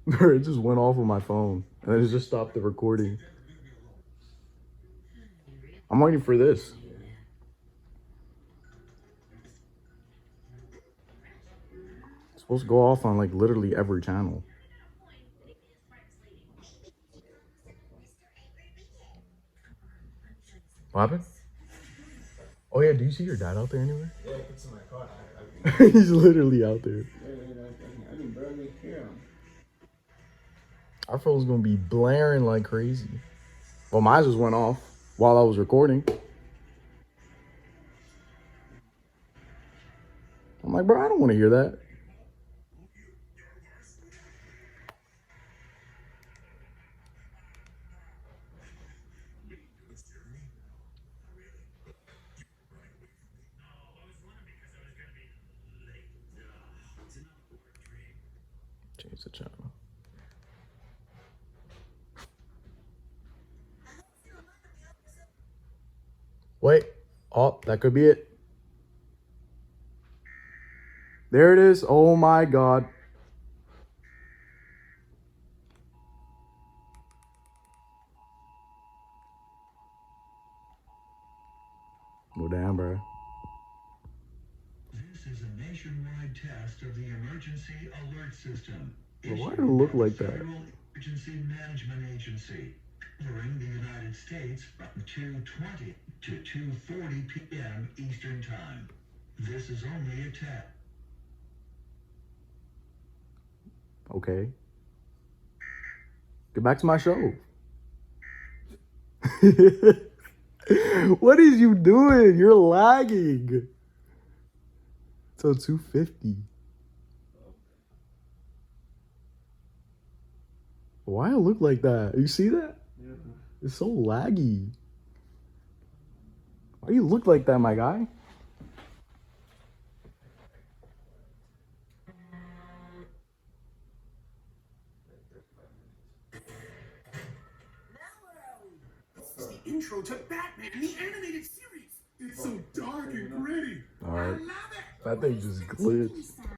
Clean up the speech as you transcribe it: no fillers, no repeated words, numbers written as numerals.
Bro, it just went off with my phone. And then it just stopped the recording. I'm waiting for this. It's supposed to go off on like literally every channel. What happened? Oh yeah, do you see your dad out there anywhere? Yeah, it's in my car. He's literally out there. I can barely hear him. Our phone's gonna be blaring like crazy. Well, mine just went off while I was recording. I'm like, bro, I don't want to hear that. Change the channel. Wait. Oh, that could be it. There it is. Oh my God. Well, damn, bro. This is a nationwide test of the emergency alert system. Well, why did it look like that? Federal Emergency Management Agency, covering the United States from 2:20 to 2:40 p.m. Eastern Time. This is only a test. Okay. Get back to my show. What is you doing? You're lagging. Till 250. Why it look like that? You see that? Yeah. It's so laggy. Why you look like that, my guy? This is the intro to Batman, the animated series. It's so dark and gritty. All right. I love it. That thing just glitched.